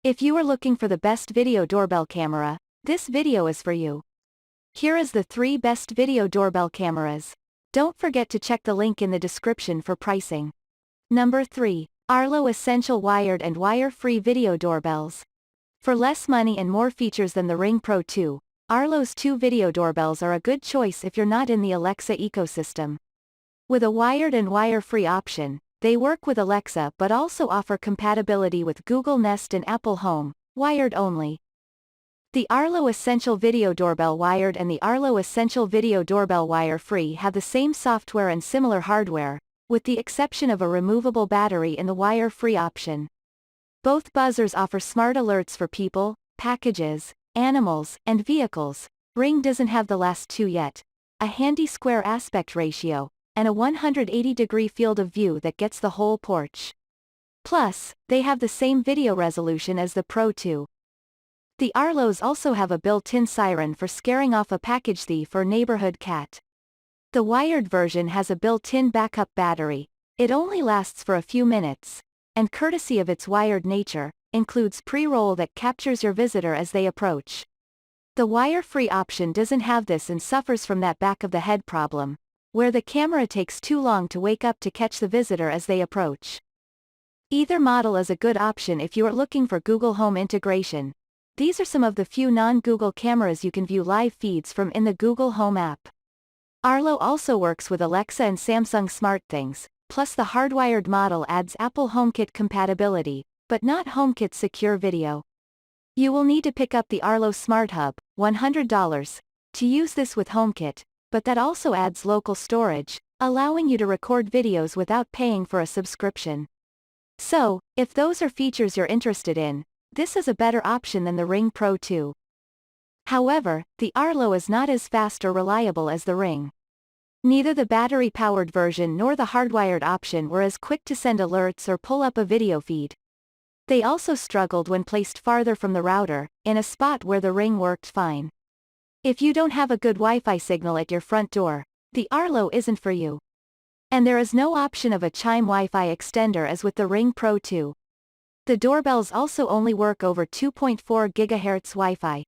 If you are looking for the best video doorbell camera, this video is for you. Here is the 3 best video doorbell cameras. Don't forget to check the link in the description for pricing. Number 3. Arlo Essential Wired and Wire-Free Video Doorbells. For less money and more features than the Ring Pro 2, Arlo's 2 video doorbells are a good choice if you're not in the Alexa ecosystem. With a wired and wire-free option, they work with Alexa but also offer compatibility with Google Nest and Apple Home, wired only. The Arlo Essential Video Doorbell Wired and the Arlo Essential Video Doorbell Wire-Free have the same software and similar hardware, with the exception of a removable battery in the wire-free option. Both buzzers offer smart alerts for people, packages, animals, and vehicles. Ring doesn't have the last 2 yet, a handy square aspect ratio, and a 180-degree field of view that gets the whole porch. Plus, they have the same video resolution as the Pro 2. The Arlos also have a built-in siren for scaring off a package thief or neighborhood cat. The wired version has a built-in backup battery. It only lasts for a few minutes, and courtesy of its wired nature, includes pre-roll that captures your visitor as they approach. The wire-free option doesn't have this and suffers from that back of the head problem, where the camera takes too long to wake up to catch the visitor as they approach. Either model is a good option if you are looking for Google Home integration. These are some of the few non-Google cameras you can view live feeds from in the Google Home app. Arlo also works with Alexa and Samsung SmartThings, plus the hardwired model adds Apple HomeKit compatibility, but not HomeKit secure video. You will need to pick up the Arlo Smart Hub, $100, to use this with HomeKit, but that also adds local storage, allowing you to record videos without paying for a subscription. So, if those are features you're interested in, this is a better option than the Ring Pro 2. However, the Arlo is not as fast or reliable as the Ring. Neither the battery-powered version nor the hardwired option were as quick to send alerts or pull up a video feed. They also struggled when placed farther from the router, in a spot where the Ring worked fine. If you don't have a good Wi-Fi signal at your front door, the Arlo isn't for you. And there is no option of a Chime Wi-Fi extender as with the Ring Pro 2. The doorbells also only work over 2.4 GHz Wi-Fi.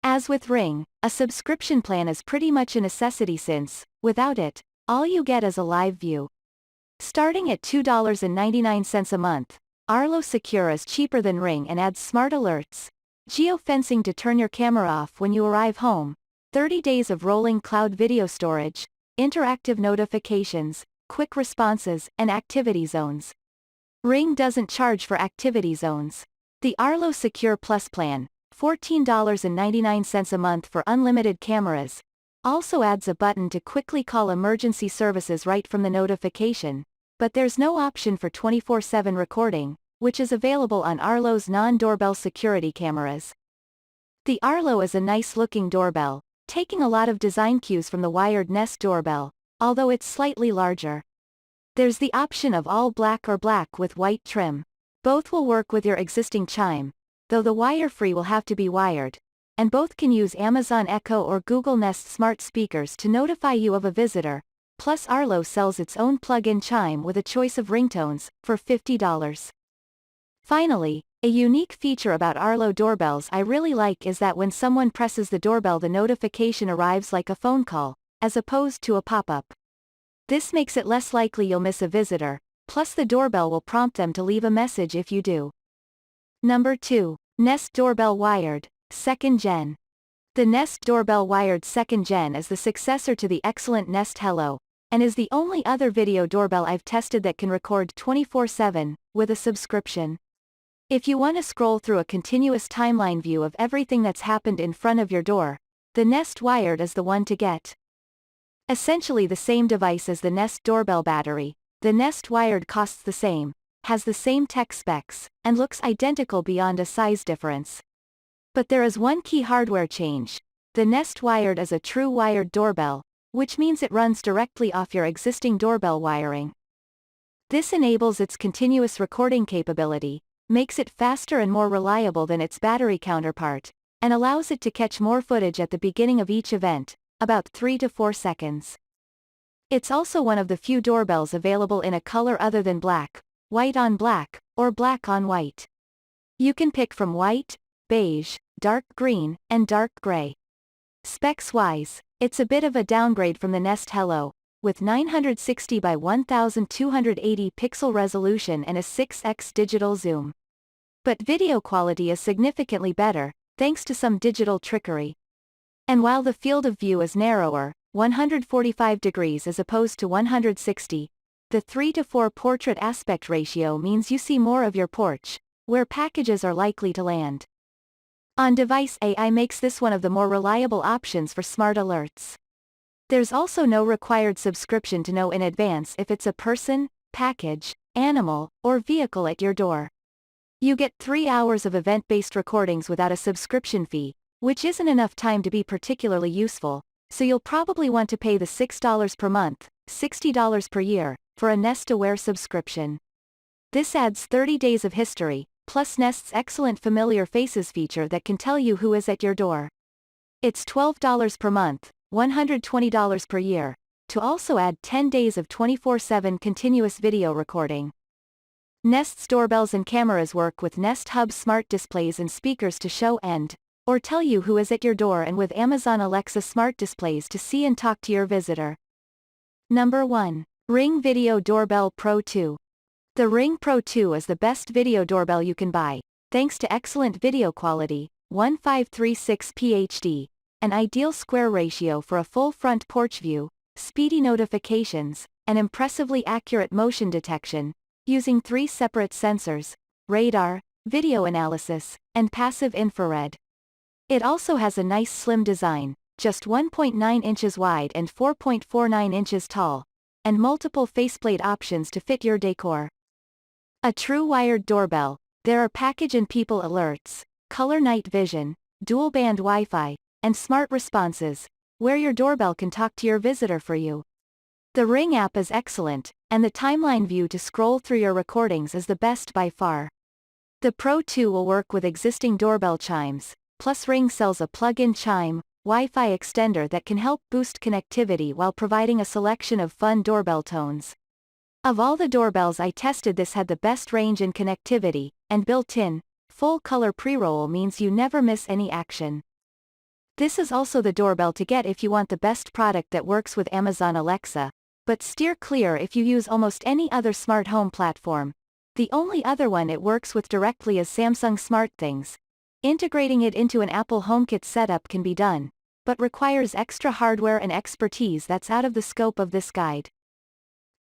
As with Ring, a subscription plan is pretty much a necessity since, without it, all you get is a live view. Starting at $2.99 a month, Arlo Secure is cheaper than Ring and adds smart alerts, geofencing to turn your camera off when you arrive home, 30 days of rolling cloud video storage, interactive notifications, quick responses, and activity zones. Ring doesn't charge for activity zones. The Arlo Secure Plus plan, $14.99 a month for unlimited cameras, also adds a button to quickly call emergency services right from the notification, but there's no option for 24/7 recording, which is available on Arlo's non-doorbell security cameras. The Arlo is a nice-looking doorbell, taking a lot of design cues from the wired Nest doorbell, although it's slightly larger. There's the option of all black or black with white trim. Both will work with your existing Chime, though the wire-free will have to be wired, and both can use Amazon Echo or Google Nest smart speakers to notify you of a visitor, plus Arlo sells its own plug-in Chime with a choice of ringtones, for $50. Finally, a unique feature about Arlo doorbells I really like is that when someone presses the doorbell the notification arrives like a phone call, as opposed to a pop-up. This makes it less likely you'll miss a visitor, plus the doorbell will prompt them to leave a message if you do. Number 2. Nest Doorbell Wired, 2nd Gen. The Nest Doorbell Wired 2nd Gen is the successor to the excellent Nest Hello, and is the only other video doorbell I've tested that can record 24/7, with a subscription. If you want to scroll through a continuous timeline view of everything that's happened in front of your door, the Nest Wired is the one to get. Essentially the same device as the Nest doorbell battery, the Nest Wired costs the same, has the same tech specs, and looks identical beyond a size difference. But there is one key hardware change. The Nest Wired is a true wired doorbell, which means it runs directly off your existing doorbell wiring. This enables its continuous recording capability, makes it faster and more reliable than its battery counterpart, and allows it to catch more footage at the beginning of each event, about 3 to 4 seconds. It's also one of the few doorbells available in a color other than black, white on black, or black on white. You can pick from white, beige, dark green, and dark gray. Specs-wise, it's a bit of a downgrade from the Nest Hello, with 960 by 1280 pixel resolution and a 6x digital zoom. But video quality is significantly better, thanks to some digital trickery. And while the field of view is narrower, 145 degrees as opposed to 160, the 3:4 portrait aspect ratio means you see more of your porch, where packages are likely to land. On-device AI makes this one of the more reliable options for smart alerts. There's also no required subscription to know in advance if it's a person, package, animal, or vehicle at your door. You get 3 hours of event-based recordings without a subscription fee, which isn't enough time to be particularly useful, so you'll probably want to pay the $6 per month, $60 per year, for a Nest Aware subscription. This adds 30 days of history, plus Nest's excellent Familiar Faces feature that can tell you who is at your door. It's $12 per month, $120 per year, to also add 10 days of 24/7 continuous video recording. Nest's doorbells and cameras work with Nest Hub smart displays and speakers to show or tell you who is at your door, and with Amazon Alexa smart displays to see and talk to your visitor. Number 1. Ring Video Doorbell Pro 2. The Ring Pro 2 is the best video doorbell you can buy, thanks to excellent video quality, 1536p HD, an ideal square ratio for a full front porch view, speedy notifications, and impressively accurate motion detection, using 3 separate sensors: radar, video analysis, and passive infrared. It also has a nice slim design, just 1.9 inches wide and 4.49 inches tall, and multiple faceplate options to fit your decor. A true wired doorbell, there are package and people alerts, color night vision, dual-band Wi-Fi, and smart responses, where your doorbell can talk to your visitor for you. The Ring app is excellent, and the timeline view to scroll through your recordings is the best by far. The Pro 2 will work with existing doorbell chimes, plus Ring sells a plug-in chime, Wi-Fi extender that can help boost connectivity while providing a selection of fun doorbell tones. Of all the doorbells I tested, this had the best range and connectivity, and built-in, full-color pre-roll means you never miss any action. This is also the doorbell to get if you want the best product that works with Amazon Alexa, but steer clear if you use almost any other smart home platform. The only other one it works with directly is Samsung SmartThings. Integrating it into an Apple HomeKit setup can be done, but requires extra hardware and expertise that's out of the scope of this guide.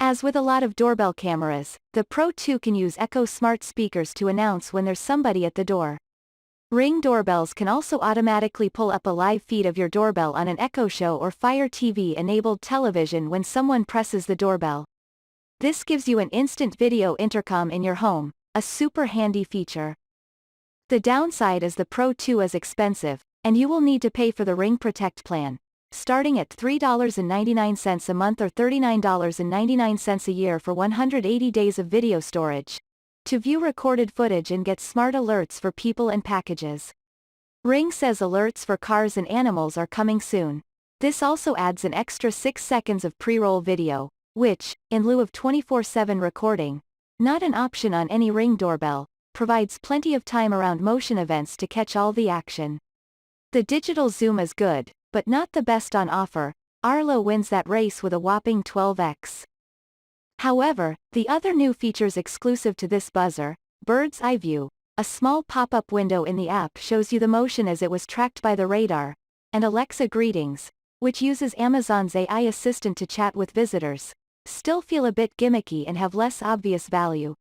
As with a lot of doorbell cameras, the Pro 2 can use Echo smart speakers to announce when there's somebody at the door. Ring doorbells can also automatically pull up a live feed of your doorbell on an Echo Show or Fire TV-enabled television when someone presses the doorbell. This gives you an instant video intercom in your home, a super handy feature. The downside is the Pro 2 is expensive, and you will need to pay for the Ring Protect plan, starting at $3.99 a month or $39.99 a year for 180 days of video storage, to view recorded footage and get smart alerts for people and packages. Ring says alerts for cars and animals are coming soon. This also adds an extra 6 seconds of pre-roll video, which, in lieu of 24/7 recording, not an option on any Ring doorbell, provides plenty of time around motion events to catch all the action. The digital zoom is good, but not the best on offer. Arlo wins that race with a whopping 12x. However, the other new features exclusive to this buzzer, Bird's Eye View, a small pop-up window in the app shows you the motion as it was tracked by the radar, and Alexa Greetings, which uses Amazon's AI assistant to chat with visitors, still feel a bit gimmicky and have less obvious value.